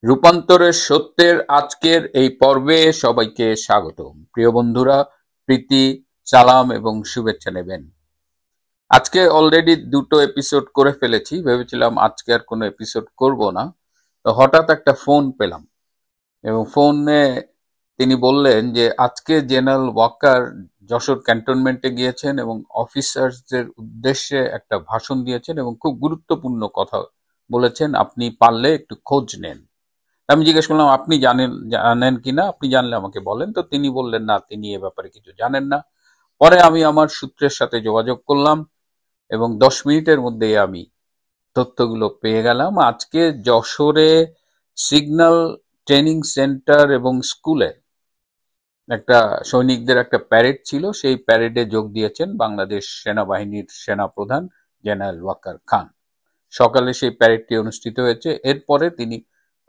রূপান্তরের সত্যের আজকের এই পর্বে সবাইকে স্বাগতম। প্রিয় বন্ধুরা, প্রীতি, সালাম এবং শুভেচ্ছা নেবেন। আজকে অলরেডি দুটো এপিসোড করে ফেলেছি, ভেবেছিলাম আজকে আর কোনো এপিসোড করব না। তো হঠাৎ একটা ফোন পেলাম এবং ফোনে তিনি বললেন যে আজকে জেনারেল ওয়াকার যশোর ক্যান্টনমেন্টে গিয়েছেন এবং অফিসার্সদের উদ্দেশ্যে একটা ভাষণ দিয়েছেন এবং খুব গুরুত্বপূর্ণ কথা বলেছেন, আপনি পারলে একটু খোঁজ নেন। আমি জিজ্ঞেস করলাম, আপনি জানেন কিনা, আপনি জানলে আমাকে বলেন। তো তিনি বললেন না, তিনি এ ব্যাপারে কিছু জানেন না। পরে আমি আমার সূত্রের সাথে যোগাযোগ করলাম এবং 10 মিনিটের মধ্যেই আমি তথ্যগুলো পেয়ে গেলাম। আজকে যশোরে সিগন্যাল ট্রেনিং সেন্টার এবং স্কুলে একটা সৈনিকদের একটা প্যারেড ছিল, সেই প্যারেডে যোগ দিয়েছেন বাংলাদেশ সেনাবাহিনীর সেনাপ্রধান জেনারেল ওয়াকার খান। সকালে সেই প্যারেডটি অনুষ্ঠিত হয়েছে। এরপরে তিনি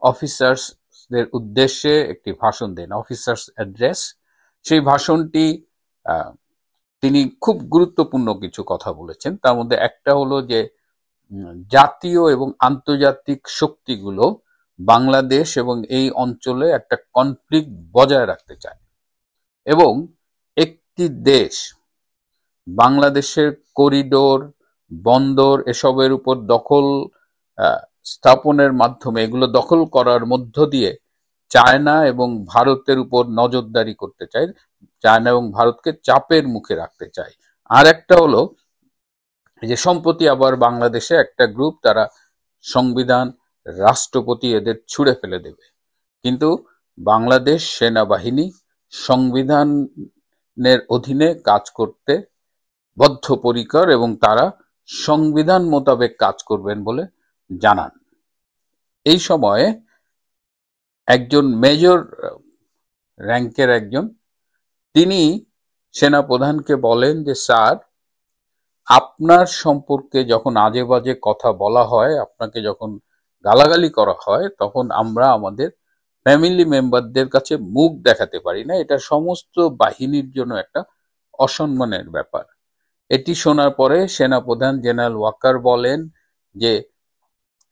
অফিসার্সদের উদ্দেশ্যে একটি ভাষণ দেন, অফিসার্স অ্যাড্রেস। সেই ভাষণটি তিনি খুব গুরুত্বপূর্ণ কিছু কথা বলেছেন। তার মধ্যে একটা হলো যে জাতীয় এবং আন্তর্জাতিক শক্তিগুলো বাংলাদেশ এবং এই অঞ্চলে একটা কনফ্লিক্ট বজায় রাখতে চায় এবং একটি দেশ বাংলাদেশের করিডোর, বন্দর এসবের উপর দখল স্থাপনের মাধ্যমে, এগুলো দখল করার মধ্য দিয়ে চায়না এবং ভারতের উপর নজরদারি করতে চায়, চায়না এবং ভারতকে চাপের মুখে রাখতে চায়। আর একটা হলো যে সম্প্রতি আবার বাংলাদেশে একটা গ্রুপ, তারা সংবিধান, রাষ্ট্রপতি এদের ছুঁড়ে ফেলে দেবে, কিন্তু বাংলাদেশ সেনাবাহিনী সংবিধানের অধীনে কাজ করতে বদ্ধপরিকর এবং তারা সংবিধান মোতাবেক কাজ করবেন বলে জানান। এই সময়ে একজন মেজর র্যাঙ্কের একজন, তিনি সেনাপ্রধানকে বলেন যে স্যার, আপনার সম্পর্কে যখন আজে বাজে কথা বলা হয়, আপনাকে যখন গালাগালি করা হয়, তখন আমরা আমাদের ফ্যামিলি মেম্বারদের কাছে মুখ দেখাতে পারি না। এটা সমস্ত বাহিনীর জন্য একটা অসম্মানের ব্যাপার। এটি শোনার পরে সেনাপ্রধান জেনারেল ওয়াকার বলেন যে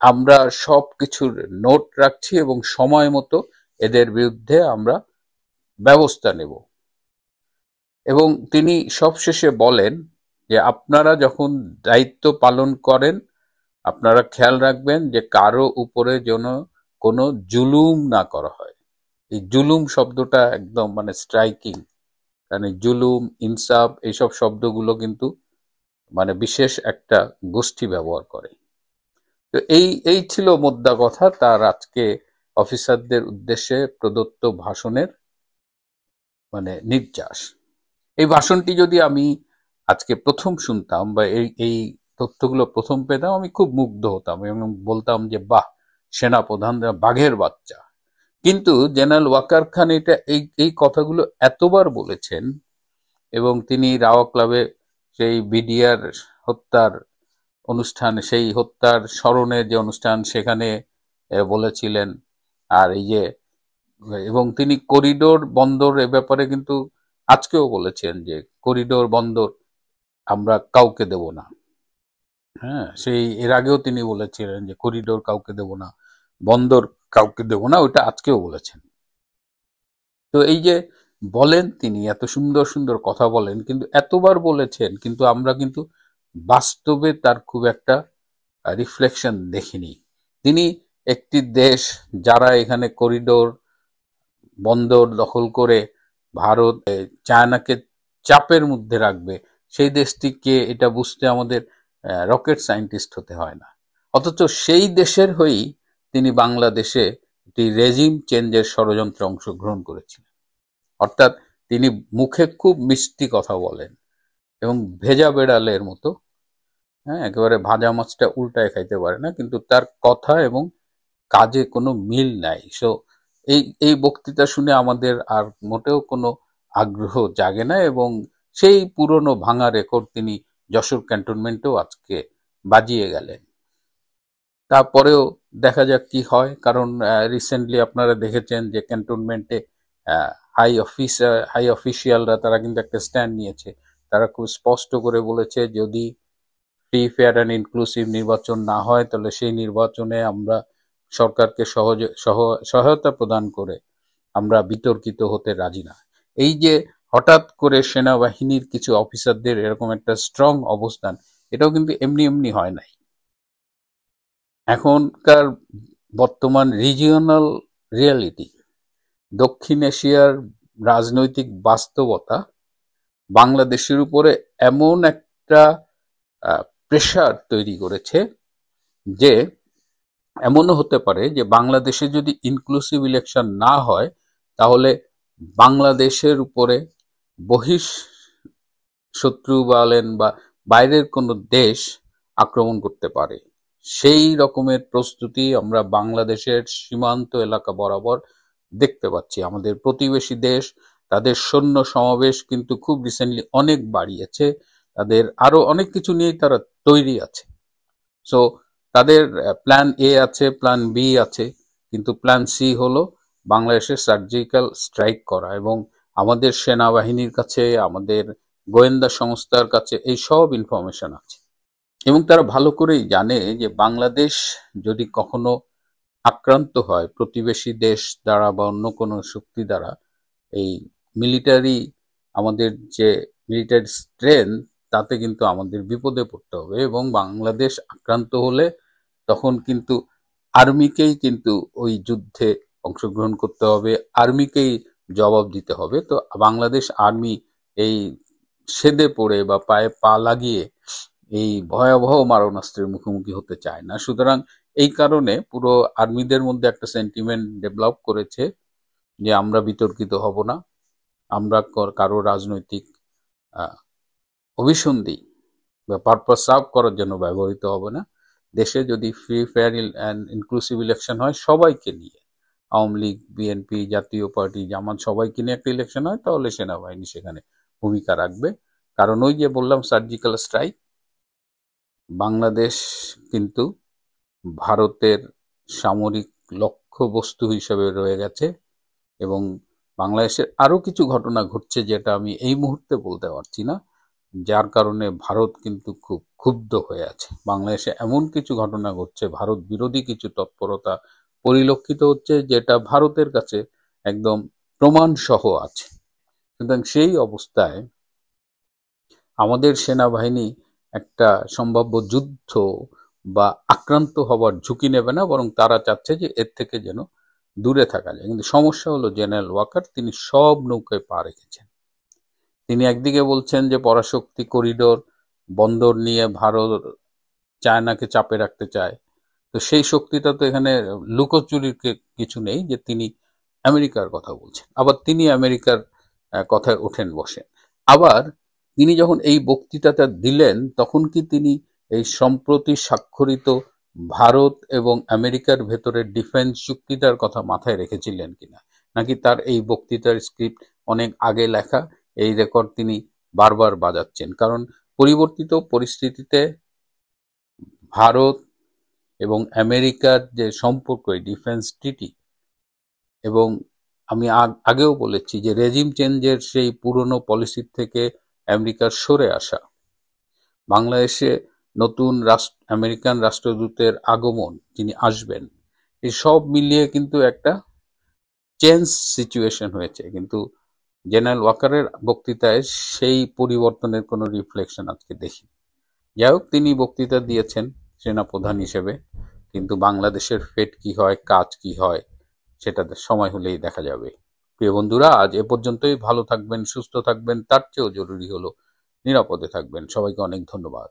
আমরা সবকিছুর নোট রাখছি এবং সময় মতো এদের বিরুদ্ধে আমরা ব্যবস্থা নেব। এবং তিনি সবশেষে বলেন যে আপনারা যখন দায়িত্ব পালন করেন, আপনারা খেয়াল রাখবেন যে কারো উপরে যেন কোনো জুলুম না করা হয়। এই জুলুম শব্দটা একদম মানে স্ট্রাইকিং, কারণ জুলুম, ইনসাফ এইসব শব্দগুলো কিন্তু মানে বিশেষ একটা গোষ্ঠী ব্যবহার করে। তো এই ছিল মোদ্দা কথা তার আজকে অফিসারদের উদ্দেশ্যে প্রদত্ত ভাষণের মানে নির্যাস। এই ভাষণটি যদি আমি আজকে প্রথম শুনতাম বা এই তথ্যগুলো প্রথম পেতাম, আমি খুব মুগ্ধ হতাম এবং বলতাম যে বাহ, সেনাপ্রধানরা বাঘের বাচ্চা। কিন্তু জেনারেল ওয়াকার খান এই কথাগুলো এতবার বলেছেন এবং তিনি রাওয়া ক্লাবে সেই বিডিআর হত্যার অনুষ্ঠান, সেই হত্যার স্মরণে যে অনুষ্ঠান, সেখানে বলেছিলেন। আর এই যে এবং তিনি করিডোর বন্দর এ ব্যাপারে কিন্তু আজকেও বলেছেন যে করিডোর বন্দর আমরা কাউকে দেব না। হ্যাঁ, সেই এর আগেও তিনি বলেছিলেন যে করিডোর কাউকে দেব না, বন্দর কাউকে দেব না, ওইটা আজকেও বলেছেন। তো এই যে বলেন, তিনি এত সুন্দর সুন্দর কথা বলেন, কিন্তু এতবার বলেছেন, কিন্তু আমরা কিন্তু বাস্তবে তার খুব একটা রিফ্লেকশন দেখিনি। তিনি একটি দেশ যারা এখানে করিডোর, বন্দর দখল করে ভারত চায়নাকে চাপের মধ্যে রাখবে, সেই দেশটিকে এটা বুঝতে আমাদের রকেট সায়েন্টিস্ট হতে হয় না। অথচ সেই দেশের হয়েই তিনি বাংলাদেশে একটি রেজিম চেঞ্জের ষড়যন্ত্রে অংশগ্রহণ করেছিলেন। অর্থাৎ তিনি মুখে খুব মিষ্টি কথা বলেন এবং ভেজা বেড়ালের মতো, হ্যাঁ, একেবারে ভাজা মাছটা উল্টায় খাইতে পারে না, কিন্তু তার কথা এবং কাজে কোনো মিল নাই। সো এই বক্তৃতা শুনে আমাদের আর মোটেও কোনো আগ্রহ জাগে না এবং সেই পুরনো ভাঙা রেকর্ড তিনি যশোর ক্যান্টনমেন্টেও আজকে বাজিয়ে গেলেন। তারপরেও দেখা যাক কি হয়, কারণ রিসেন্টলি আপনারা দেখেছেন যে ক্যান্টনমেন্টে হাই অফিসিয়ালরা তারা কিন্তু একটা স্ট্যান্ড নিয়েছে। তারা খুব স্পষ্ট করে বলেছে, যদি ফ্রি, ফেয়ার অ্যান্ড ইনক্লুসিভ নির্বাচন না হয়, তাহলে সেই নির্বাচনে আমরা সরকারকে সহায়তা প্রদান করে আমরা বিতর্কিত হতে রাজি না। এই যে হঠাৎ করে সেনাবাহিনীর কিছু অফিসারদের এরকম একটা স্ট্রং অবস্থান, এটাও কিন্তু এমনি এমনি হয় নাই। এখনকার বর্তমান রিজিওনাল রিয়ালিটি, দক্ষিণ এশিয়ার রাজনৈতিক বাস্তবতা বাংলাদেশের উপরে এমন একটা প্রেশার তৈরি করেছে যে এমনও হতে পারে যে বাংলাদেশে যদি ইনক্লুসিভ ইলেকশন না হয়, তাহলে বাংলাদেশের উপরে বহিঃ শত্রু বলেন বা বাইরের কোনো দেশ আক্রমণ করতে পারে। সেই রকমের প্রস্তুতি আমরা বাংলাদেশের সীমান্ত এলাকা বরাবর দেখতে পাচ্ছি। আমাদের প্রতিবেশী দেশ তাদের সৈন্য সমাবেশ কিন্তু খুব রিসেন্টলি অনেক বাড়িয়েছে, তাদের আরো অনেক কিছু নিয়ে তারা তৈরি আছে। সো তাদের প্ল্যান এ আছে, প্ল্যান বি আছে, কিন্তু প্ল্যান সি হলো বাংলাদেশের সার্জিক্যাল স্ট্রাইক করা। এবং আমাদের সেনাবাহিনীর কাছে, আমাদের গোয়েন্দা সংস্থার কাছে এই সব ইনফরমেশন আছে, এবং তারা ভালো করেই জানে যে বাংলাদেশ যদি কখনো আক্রান্ত হয় প্রতিবেশী দেশ দ্বারা বা অন্য কোনো শক্তি দ্বারা, এই মিলিটারি, আমাদের যে মিলিটারি স্ট্রেংথ, তাতে কিন্তু আমাদের বিপদে পড়তে হবে। এবং বাংলাদেশ আক্রান্ত হলে তখন কিন্তু আর্মিকেই কিন্তু ওই যুদ্ধে অংশগ্রহণ করতে হবে, আর্মিকেই জবাব দিতে হবে। তো বাংলাদেশ আর্মি এই সেদে পড়ে বা পায়ে পা লাগিয়ে এই ভয়াবহ মারণাস্ত্রের মুখোমুখি হতে চায় না। সুতরাং এই কারণে পুরো আর্মিদের মধ্যে একটা সেন্টিমেন্ট ডেভেলপ করেছে যে আমরা বিতর্কিত হব না, আমরা কারো রাজনৈতিক অভিসন্ধি বা পারপাস সার্ভ করার জন্য ব্যবহৃত হবে না। দেশে যদি free fair and inclusive election হয়, সবাইকে নিয়ে, আওয়ামী লীগ, বিএনপি, জাতীয় পার্টি, জামাত সবাইকে নিয়ে একটা ইলেকশন হয়, তাহলে সেনাবাহিনী সেখানে ভূমিকা রাখবে। কারণ ওই যে বললাম সার্জিক্যাল স্ট্রাইক, বাংলাদেশ কিন্তু ভারতের সামরিক লক্ষ্যবস্তু হিসেবে রয়ে গেছে। এবং বাংলাদেশের আরো কিছু ঘটনা ঘটছে যেটা আমি এই মুহূর্তে বলতে পারছি না, যার কারণে ভারত কিন্তু খুব ক্ষুব্ধ হয়ে আছে। বাংলাদেশে এমন কিছু ঘটনা ঘটছে, ভারত বিরোধী কিছু তৎপরতা পরিলক্ষিত হচ্ছে, যেটা ভারতের কাছে একদম প্রমাণ সহ আছে। সুতরাং সেই অবস্থায় আমাদের সেনাবাহিনী একটা সম্ভাব্য যুদ্ধ বা আক্রান্ত হবার ঝুঁকি নেবে না, বরং তারা চাচ্ছে যে এর থেকে যেন দূরে থাকা যায়। কিন্তু সমস্যা হলো জেনারেল ওয়াকার তিনি সব নৌকায় পা রেখেছেন। তিনি একদিকে বলছেন যে পরাশক্তি করিডোর বন্দর নিয়ে ভারত চায়নাকে চাপে রাখতে চায়, তো সেই শক্তিটা তো এখানে লুকোচুরির কিছু নেই যে তিনি আমেরিকার কথা বলছেন, আবার তিনি আমেরিকার কথায় ওঠেন বসেন। আবার তিনি যখন এই বক্তৃতাটা দিলেন, তখন কি তিনি এই সম্প্রতি স্বাক্ষরিত ভারত এবং আমেরিকার ভেতরের ডিফেন্স চুক্তিটার কথা মাথায় রেখেছিলেন কিনা, নাকি তার এই বক্তৃতার স্ক্রিপ্ট অনেক আগে লেখা, এই রেকর্ড তিনি বারবার বাজাচ্ছেন? কারণ পরিবর্তিত পরিস্থিতিতে ভারত এবং আমেরিকার যে সম্পর্ক, ডিফেন্স ট্রিটি, এবং আমি আগেও বলেছি যে রেজিম চেঞ্জের সেই পুরনো পলিসির থেকে আমেরিকার সরে আসা, বাংলাদেশে নতুন আমেরিকান রাষ্ট্রদূতের আগমন, তিনি আসবেন, এই সব মিলিয়ে কিন্তু একটা চেঞ্জ সিচুয়েশন হয়েছে। কিন্তু জেনারেল ওয়াকারের বক্তৃতায় সেই পরিবর্তনের কোনো রিফ্লেকশন আজকে দেখি। যাই হোক, তিনি বক্তৃতা দিয়েছেন সেনাপ্রধান হিসেবে, কিন্তু বাংলাদেশের ফেট কি হয়, কাজ কি হয়, সেটা সময় হলেই দেখা যাবে। প্রিয় বন্ধুরা, আজ এ পর্যন্তই। ভালো থাকবেন, সুস্থ থাকবেন, তার চেয়েও জরুরি হলো নিরাপদে থাকবেন। সবাইকে অনেক ধন্যবাদ।